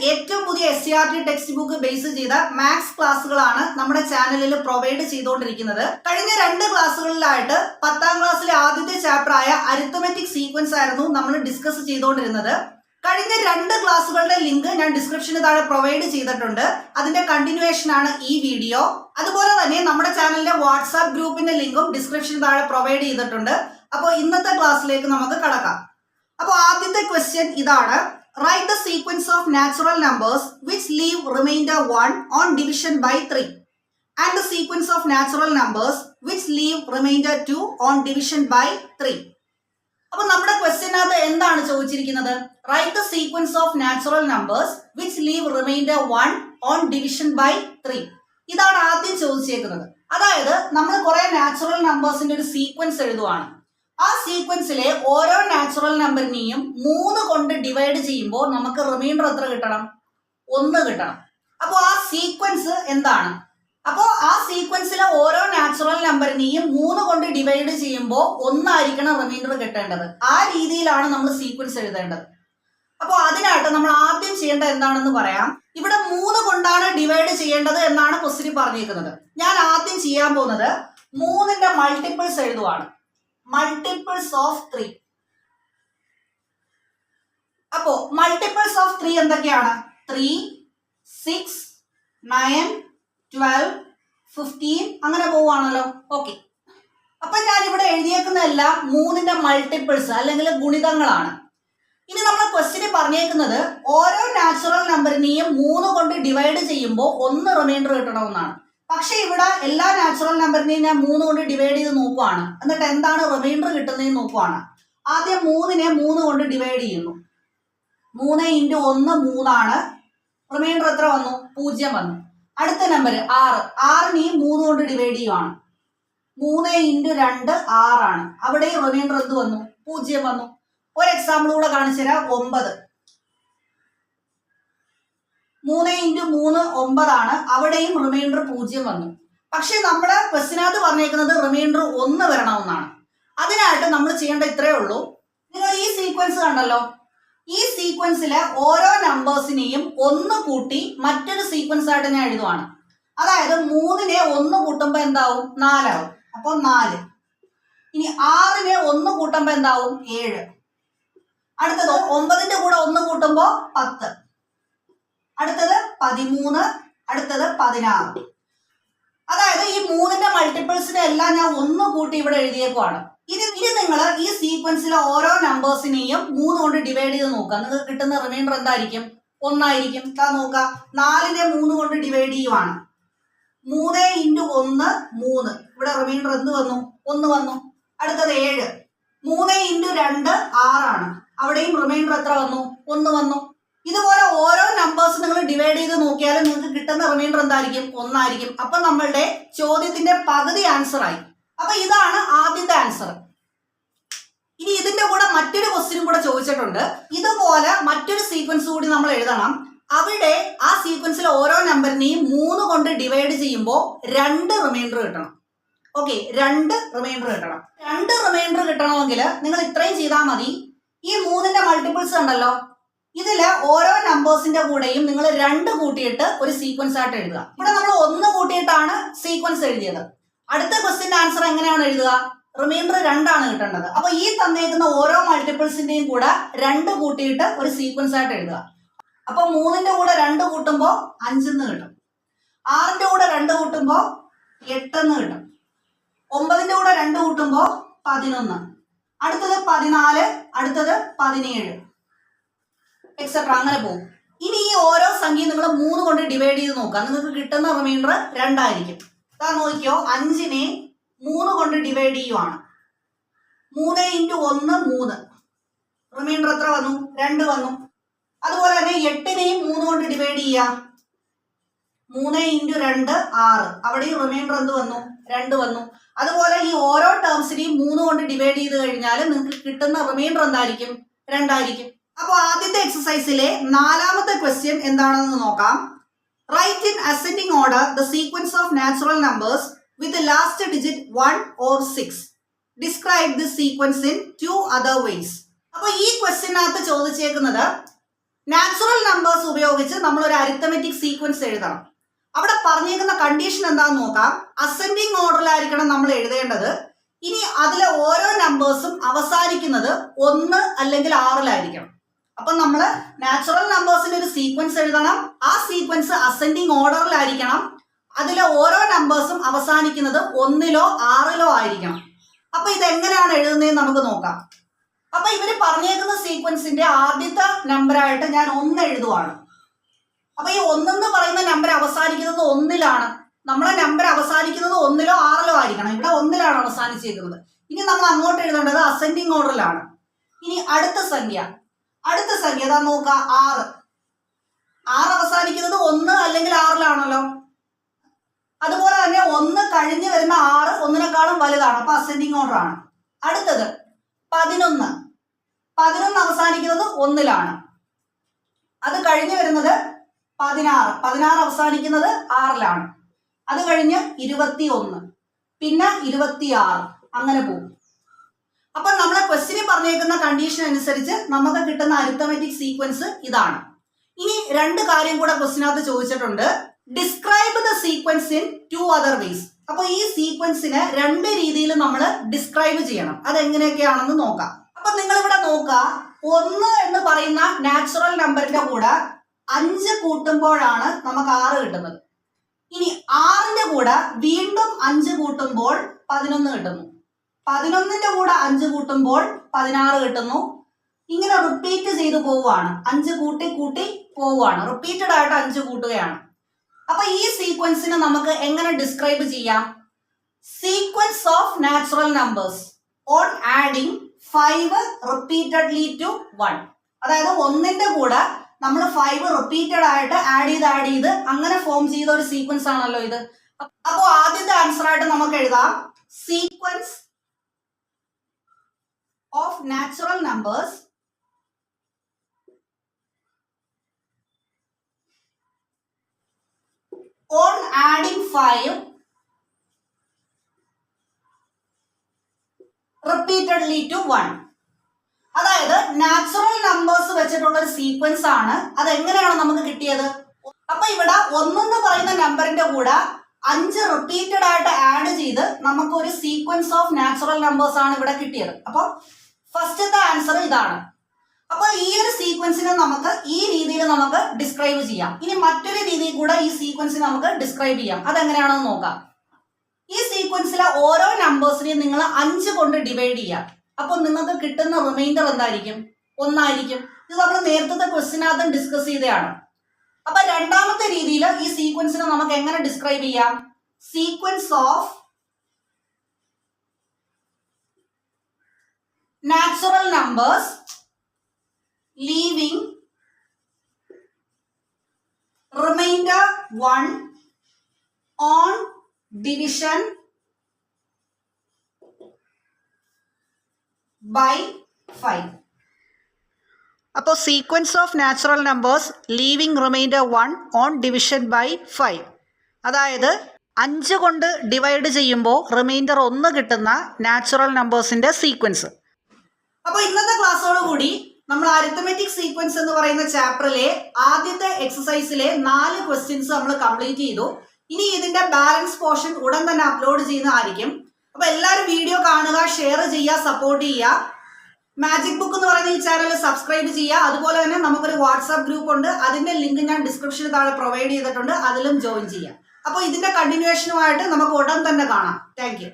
ഏറ്റവും പുതിയ SCERT text book base ചെയ്ത മാത്സ് ക്ലാസ്സുകളാണ് നമ്മുടെ ചാനലിൽ പ്രൊവൈഡ് ചെയ്തുകൊണ്ടിരിക്കുന്നത്. കഴിഞ്ഞ 2 ക്ലാസ്സുകളിലായിട്ട് 10ാം ക്ലാസ്സിലെ ആദ്യത്തെ ചാപ്റ്റർ ആയ അരിത്തമെറ്റിക് സീക്വൻസ് ആയിരുന്നു നമ്മൾ ഡിസ്കസ് ചെയ്തുകൊണ്ടിരുന്നത്. കഴിഞ്ഞ 2 ക്ലാസ്സുകളുടെ ലിങ്ക് ഞാൻ ഡിസ്ക്രിപ്ഷന് താഴെ പ്രൊവൈഡ് ചെയ്തിട്ടുണ്ട്. അതിന്റെ കണ്ടിന്യൂവേഷൻ ആണ് ഈ വീഡിയോ. അതുപോലെ തന്നെ നമ്മുടെ ചാനലിലെ വാട്സാപ്പ് ഗ്രൂപ്പിന്റെ ലിങ്കും ഡിസ്ക്രിപ്ഷന് താഴെ പ്രൊവൈഡ് ചെയ്തിട്ടുണ്ട്. അപ്പോൾ ഇന്നത്തെ ക്ലാസ്സിലേക്ക് നമുക്ക് കടക്കാം. അപ്പോൾ ആദ്യത്തെ ക്വസ്റ്റ്യൻ ഇതാണ്. Write the sequence of natural numbers which leave remainder 1 on division by 3 and the sequence of natural numbers which leave remainder 2 on division by 3. അപ്പോൾ നമ്മുടെ ക്വസ്റ്റ്യനകത്ത് എന്താണ് ചോദിച്ചിരിക്കുന്നത്? Write the sequence of natural numbers which leave remainder 1 on division by 3. ഇതാണ് ആദ്യം ചോദിച്ചേക്കുന്നത്. അതായത് നമ്മൾ കുറെ natural നമ്പേഴ്സിന്റെ ഒരു സീക്വൻസ് എഴുതുവാണ്. ആ സീക്വൻസിലെ ഓരോ നാച്ചുറൽ നമ്പറിനെയും 3 കൊണ്ട് ഡിവൈഡ് ചെയ്യുമ്പോൾ നമുക്ക് റിമൈൻഡർ എത്ര കിട്ടണം? 1 കിട്ടണം. അപ്പോൾ ആ സീക്വൻസ് എന്താണ്? അപ്പോൾ ആ സീക്വൻസിലെ ഓരോ നാച്ചുറൽ നമ്പറിനെയും 3 കൊണ്ട് ഡിവൈഡ് ചെയ്യുമ്പോൾ 1 ആയിരിക്കണം റിമൈൻഡർ കിട്ടേണ്ടത്. ആ രീതിയിലാണ് നമ്മൾ സീക്വൻസ് എഴുതേണ്ടത്. അപ്പോൾ അതിനായിട്ട് നമ്മൾ ആദ്യം ചെയ്യേണ്ടത് എന്താണെന്ന് പറയാം. ഇവിടെ 3 കൊണ്ടാണ് ഡിവൈഡ് ചെയ്യേണ്ടത് എന്നാണ് ക്വസ്റ്റ്യൻ പറഞ്ഞിരിക്കുന്നത്. ഞാൻ ആദ്യം ചെയ്യാൻ പോകുന്നത് 3ന്റെ മൾട്ടിപ്പിൾസ് എഴുതുവാണ്. Multiples of 3. അപ്പോ മൾട്ടിപ്പിൾസ് ഓഫ് 3 എന്തൊക്കെയാണ്? 3, 6, 9, 12, 15 അങ്ങനെ പോവുകയാണല്ലോ. ഓക്കെ, അപ്പൊ ഞാൻ ഇവിടെ എഴുതിയേക്കുന്ന എല്ലാം 3ന്റെ മൾട്ടിപ്പിൾസ് അല്ലെങ്കിൽ ഗുണിതങ്ങളാണ്. ഇനി നമ്മൾ ക്വസ്റ്റ്യന് പറഞ്ഞേക്കുന്നത് ഓരോ നാച്ചുറൽ നമ്പറിനെയും 3 കൊണ്ട് ഡിവൈഡ് ചെയ്യുമ്പോൾ 1 റിമൈൻഡർ കിട്ടണമെന്നാണ്. പക്ഷെ ഇവിടെ എല്ലാ നാച്ചുറൽ നമ്പറിനെയും ഞാൻ 3 കൊണ്ട് ഡിവൈഡ് ചെയ്ത് നോക്കുവാണ്. എന്നിട്ട് എന്താണ് റിമൈൻഡർ കിട്ടുന്നതെന്ന് നോക്കുവാണ്. ആദ്യം 3നെ 3 കൊണ്ട് ഡിവൈഡ് ചെയ്യുന്നു. 3 × 1 3 ആണ്. റിമൈൻഡർ എത്ര വന്നു? 0 വന്നു. അടുത്ത നമ്പർ 6. 6നെയും 3 കൊണ്ട് ഡിവൈഡ് ചെയ്യുവാണ്. 3 × 2 6 ആണ്. അവിടെ റിമൈൻഡർ എന്ത് വന്നു? 0 വന്നു. ഒരു എക്സാമ്പിൾ കൂടെ കാണിച്ചു തരാം. 9. 3 × 3 9 ആണ്. അവിടെയും റിമൈൻഡർ 0 വന്നു. പക്ഷെ നമ്മുടെ ക്വസ്റ്റിനകത്ത് പറഞ്ഞേക്കുന്നത് റിമൈൻഡർ 1 വരണമെന്നാണ്. അതിനായിട്ട് നമ്മൾ ചെയ്യേണ്ട ഇത്രയേ ഉള്ളൂ. നിങ്ങൾ ഈ സീക്വൻസ് കണ്ടല്ലോ. ഈ സീക്വൻസിലെ ഓരോ നമ്പേഴ്സിനെയും 1 കൂട്ടി മറ്റൊരു സീക്വൻസ് ആയിട്ട് ഞാൻ എഴുതുവാണ്. അതായത് 3നെ 1 കൂട്ടുമ്പോൾ എന്താവും? 4 ആവും. അപ്പോൾ 4. ഇനി 6നെ 1 കൂട്ടുമ്പോൾ എന്താവും? 7. അടുത്തത് 9ന്റെ കൂടെ 1 കൂട്ടുമ്പോൾ 10. അടുത്തത് 13. അടുത്തത് 16. അതായത് ഈ 3ന്റെ മൾട്ടിപ്പിൾസിനെ എല്ലാം ഞാൻ 1 കൂട്ടി ഇവിടെ എഴുതിയേക്കുവാണ്. ഇനി നിങ്ങൾ ഈ സീക്വൻസിലെ ഓരോ നമ്പേഴ്സിനെയും 3 കൊണ്ട് ഡിവൈഡ് ചെയ്ത് നോക്കുക. നിങ്ങൾക്ക് കിട്ടുന്ന റിമൈൻഡർ എന്തായിരിക്കും? 1 ആയിരിക്കും. നോക്കുക, 4നെ 3 കൊണ്ട് ഡിവൈഡ് ചെയ്യുവാണ്. 3 × 1 3. ഇവിടെ റിമൈൻഡർ എന്ത് വന്നു? 1 വന്നു. അടുത്തത് 7. 3 × 2 6 ആണ്. അവിടെയും റിമൈൻഡർ എത്ര വന്നു? 1 വന്നു. ഇതുപോലെ ഓരോ നമ്പേഴ്സ് നിങ്ങൾ ഡിവൈഡ് ചെയ്ത് നോക്കിയാലും നിങ്ങൾക്ക് കിട്ടുന്ന റിമൈൻഡർ എന്തായിരിക്കും? 1 ആയിരിക്കും. അപ്പൊ നമ്മളുടെ ചോദ്യത്തിന്റെ പകുതി ആൻസർ ആയി. അപ്പൊ ഇതാണ് ആദ്യത്തെ ആൻസർ. ഇനി ഇതിന്റെ കൂടെ മറ്റൊരു ക്വസ്റ്റ്യനും കൂടെ ചോദിച്ചിട്ടുണ്ട്. ഇതുപോലെ മറ്റൊരു സീക്വൻസ് കൂടി നമ്മൾ എഴുതണം. അവിടെ ആ സീക്വൻസിലെ ഓരോ നമ്പറിനെയും 3 കൊണ്ട് ഡിവൈഡ് ചെയ്യുമ്പോൾ 2 റിമൈൻഡർ കിട്ടണം. ഓക്കെ, 2 റിമൈൻഡർ കിട്ടണം. 2 റിമൈൻഡർ കിട്ടണമെങ്കിൽ നിങ്ങൾ ഇത്രയും ചെയ്താൽ മതി. ഈ 3ന്റെ മൾട്ടിപ്പിൾസ് ഉണ്ടല്ലോ, ഇതില് ഓരോ നമ്പേഴ്സിന്റെ കൂടെയും നിങ്ങൾ 2 കൂട്ടിയിട്ട് ഒരു സീക്വൻസ് ആയിട്ട് എഴുതുക. ഇവിടെ നമ്മൾ 1 കൂട്ടിയിട്ടാണ് സീക്വൻസ് എഴുതിയത്. അടുത്ത ക്വസ്റ്റ്യന്റെ ആൻസർ എങ്ങനെയാണ് എഴുതുക? റിമൈൻഡർ 2 ആണ് കിട്ടേണ്ടത്. അപ്പൊ ഈ തന്നേക്കുന്ന ഓരോ മൾട്ടിപ്പിൾസിന്റെയും കൂടെ 2 കൂട്ടിയിട്ട് ഒരു സീക്വൻസ് ആയിട്ട് എഴുതുക. അപ്പൊ 3ന്റെ കൂടെ 2 കൂട്ടുമ്പോൾ 5 എന്ന് കിട്ടും. 6ന്റെ കൂടെ 2 കൂട്ടുമ്പോൾ 8 എന്ന് കിട്ടും. 9ന്റെ കൂടെ 2 കൂട്ടുമ്പോൾ 11. അടുത്തത് 14. അടുത്തത് 17 എക്സെട്ര അങ്ങനെ പോകും. ഇനി ഈ ഓരോ സംഖ്യയും നിങ്ങൾ 3 കൊണ്ട് ഡിവൈഡ് ചെയ്ത് നോക്കുക. നിങ്ങൾക്ക് കിട്ടുന്ന റിമൈൻഡർ 2 ആയിരിക്കും. നോക്കിയോ, 5നെ 3 കൊണ്ട് ഡിവൈഡ് ചെയ്യുവാണ്. 3 × 1 3. റിമൈൻഡർ എത്ര വന്നു? 2 വന്നു. അതുപോലെ തന്നെ 8നെയും 3 കൊണ്ട് ഡിവൈഡ് ചെയ്യുക. 3 × 2 6. അവിടെയും റിമൈൻഡർ എന്ത് വന്നു? 2 വന്നു. അതുപോലെ ഈ ഓരോ ടേംസിനെയും 3 കൊണ്ട് ഡിവൈഡ് ചെയ്ത് കഴിഞ്ഞാൽ നിങ്ങൾക്ക് കിട്ടുന്ന റിമൈൻഡർ എന്തായിരിക്കും? 2 ആയിരിക്കും. അപ്പോൾ ആദ്യത്തെ എക്സസൈസിലെ 4ാമത്തെ ക്വസ്റ്റ്യൻ എന്താണെന്ന് നോക്കാം. Write in ascending order the sequence of natural numbers with the last digit 1 or 6. Describe this sequence in 2 other ways. അപ്പോൾ ഈ ക്വസ്റ്റ്യനകത്ത് ചോദിച്ചേക്കുന്നത് നാച്ചുറൽ നമ്പേഴ്സ് ഉപയോഗിച്ച് ഉപയോഗിച്ച് നമ്മൾ ഒരു അരിത്തമെറ്റിക് സീക്വൻസ് എഴുതണം. അവിടെ പറഞ്ഞേക്കുന്ന കണ്ടീഷൻ എന്താണെന്ന് നോക്കാം. അസെൻഡിങ് ഓർഡറിലായിരിക്കണം നമ്മൾ എഴുതേണ്ടത്. ഇനി അതിലെ ഓരോ നമ്പേഴ്സും അവസാനിക്കുന്നത് 1 അല്ലെങ്കിൽ 6 അപ്പൊ നമ്മൾ നാച്ചുറൽ നമ്പേഴ്സിന്റെ ഒരു സീക്വൻസ് എഴുതണം. ആ സീക്വൻസ് അസെൻഡിങ് ഓർഡറിലായിരിക്കണം. അതിലെ ഓരോ നമ്പേഴ്സും അവസാനിക്കുന്നത് 1 or 6 ആയിരിക്കണം. അപ്പൊ ഇതെങ്ങനെയാണ് എഴുതുന്നതെന്ന് നമുക്ക് നോക്കാം. അപ്പൊ ഇവര് പറഞ്ഞേക്കുന്ന സീക്വൻസിന്റെ ആദ്യത്തെ നമ്പറായിട്ട് ഞാൻ 1 എഴുതുവാണ്. അപ്പൊ ഈ 1 എന്ന് പറയുന്ന നമ്പർ അവസാനിക്കുന്നത് 1 നമ്മളെ നമ്പർ അവസാനിക്കുന്നത് 1 or 6 ആയിരിക്കണം. ഇവിടെ 1 അവസാനിച്ചിരിക്കുന്നത്. ഇനി നമ്മൾ അങ്ങോട്ട് എഴുതേണ്ടത് അസെൻഡിങ് ഓർഡറിലാണ്. ഇനി അടുത്ത സംഖ്യ അതാ നോക്കുക, 6 അവസാനിക്കുന്നത് 1 അല്ലെങ്കിൽ 6 അതുപോലെ തന്നെ 1 കഴിഞ്ഞ് വരുന്ന 6 1നേക്കാളും വലുതാണ്. അപ്പൊ അസെൻഡിങ് ഓർഡർ ആണ്. അടുത്തത് 11 അവസാനിക്കുന്നത് 1 അത് കഴിഞ്ഞ് വരുന്നത് 16 അവസാനിക്കുന്നത് 6 അത് കഴിഞ്ഞ് 21 പിന്നെ 26 അങ്ങനെ പോകും. അപ്പൊ നമ്മളെ ക്വസ്റ്റ്യനിൽ പറഞ്ഞേക്കുന്ന കണ്ടീഷൻ അനുസരിച്ച് നമുക്ക് കിട്ടുന്ന അരിത്തമെറ്റിക് സീക്വൻസ് ഇതാണ്. ഇനി 2 കാര്യം കൂടെ ക്വസ്റ്റ്യനകത്ത് ചോദിച്ചിട്ടുണ്ട്. Describe the sequence in 2 other ways. അപ്പൊ ഈ സീക്വൻസിനെ 2 രീതിയിൽ നമ്മൾ ഡിസ്ക്രൈബ് ചെയ്യണം. അതെങ്ങനെയൊക്കെയാണെന്ന് നോക്കാം. അപ്പൊ നിങ്ങൾ ഇവിടെ നോക്കുക, 1 എന്ന് പറയുന്ന നാച്ചുറൽ നമ്പറിന്റെ കൂടെ 5 കൂട്ടുമ്പോഴാണ് നമുക്ക് 6 കിട്ടുന്നത്. ഇനി 6ന്റെ കൂടെ വീണ്ടും 5 കൂട്ടുമ്പോൾ 11 കിട്ടുന്നു. 11ന്റെ കൂടെ 5 കൂട്ടുമ്പോൾ 16 കിട്ടുന്നു. ഇങ്ങനെ റിപ്പീറ്റ് ചെയ്ത് പോവുകയാണ്. 5 കൂട്ടി പോവുകയാണ്. റിപ്പീറ്റഡ് ആയിട്ട് 5 കൂട്ടുകയാണ്. അപ്പൊ ഈ സീക്വൻസിനെ നമുക്ക് എങ്ങനെ ഡിസ്ക്രൈബ് ചെയ്യാം? Sequence of natural numbers on adding 5 repeatedly to 1. അതായത് 1ന്റെ കൂടെ നമ്മൾ 5 റിപ്പീറ്റഡ് ആയിട്ട് ആഡ് ചെയ്ത് അങ്ങനെ ഫോം ചെയ്ത ഒരു സീക്വൻസ് ആണല്ലോ ഇത്. അപ്പോൾ ആദ്യത്തെ ആൻസർ ആയിട്ട് നമുക്ക് എഴുതാം sequence of natural numbers on adding 5 repeatedly to 1. അതായത് നാച്ചുറൽ നമ്പേഴ്സ് വെച്ചിട്ടുള്ള ഒരു സീക്വൻസ് ആണ്. അതെങ്ങനെയാണ് നമുക്ക് കിട്ടിയത്? അപ്പൊ ഇവിടെ 1 എന്ന് പറയുന്ന നമ്പറിന്റെ കൂടെ 5 റിപ്പീറ്റഡ് ആയിട്ട് ആഡ് ചെയ്ത് നമുക്ക് ഒരു സീക്വൻസ് ഓഫ് നാച്ചുറൽ നമ്പേഴ്സ് ആണ് ഇവിടെ കിട്ടിയത്. അപ്പൊ ഫസ്റ്റത്തെ ആൻസർ ഇതാണ്. അപ്പൊ ഈ ഒരു സീക്വൻസിനെ നമുക്ക് ഈ രീതിയിൽ നമുക്ക് ഡിസ്ക്രൈബ് ചെയ്യാം. ഇനി മറ്റൊരു രീതിയിൽ കൂടെ ഈ സീക്വൻസിനെ നമുക്ക് ഡിസ്ക്രൈബ് ചെയ്യാം. അതെങ്ങനെയാണെന്ന് നോക്കാം. ഈ സീക്വൻസിലെ ഓരോ നമ്പേഴ്സിനെയും നിങ്ങൾ 5 കൊണ്ട് ഡിവൈഡ് ചെയ്യാം. അപ്പൊ നിങ്ങൾക്ക് കിട്ടുന്ന റിമൈൻഡർ എന്തായിരിക്കും? 1 ആയിരിക്കും. ഇത് നമ്മൾ നേരത്തെ ക്വസ്റ്റ്യനകത്തും ഡിസ്കസ് ചെയ്തതാണ്. അപ്പൊ രണ്ടാമത്തെ രീതിയിൽ ഈ സീക്വൻസിനെ നമുക്ക് എങ്ങനെ ഡിസ്ക്രൈബ് ചെയ്യാം? Sequence of natural numbers leaving remainder 1 on division by 5. അപ്പോൾ sequence of natural numbers leaving remainder 1 on division by 5. അതായത് 5 കൊണ്ട് ഡിവൈഡ് ചെയ്യുമ്പോൾ റിമൈൻഡർ 1 കിട്ടുന്ന നാച്ചുറൽ നമ്പേഴ്സിൻ്റെ സീക്വൻസ്. അപ്പോൾ ഇന്നത്തെ ക്ലാസ്സോടുകൂടി നമ്മൾ അരിത്തമെറ്റിക് സീക്വൻസ് എന്ന് പറയുന്ന ചാപ്റ്ററിലെ ആദ്യത്തെ എക്സസൈസിലെ 4 ക്വസ്റ്റ്യൻസ് നമ്മൾ കംപ്ലീറ്റ് ചെയ്തു. ഇനി ഇതിന്റെ ബാലൻസ് പോർഷൻ ഉടൻ തന്നെ അപ്ലോഡ് ചെയ്യുന്നതായിരിക്കും. അപ്പൊ എല്ലാവരും വീഡിയോ കാണുക, ഷെയർ ചെയ്യുക, സപ്പോർട്ട് ചെയ്യുക. മാജിക് ബുക്ക് എന്ന് പറയുന്ന ഈ ചാനൽ സബ്സ്ക്രൈബ് ചെയ്യുക. അതുപോലെ തന്നെ നമുക്കൊരു വാട്സാപ്പ് ഗ്രൂപ്പ് ഉണ്ട്. അതിന്റെ ലിങ്ക് ഞാൻ ഡിസ്ക്രിപ്ഷനിൽ താഴെ പ്രൊവൈഡ് ചെയ്തിട്ടുണ്ട്. അതിലും ജോയിൻ ചെയ്യുക. അപ്പോൾ ഇതിന്റെ കണ്ടിന്യൂവേഷനുമായിട്ട് നമുക്ക് ഉടൻ തന്നെ കാണാം. Thank you.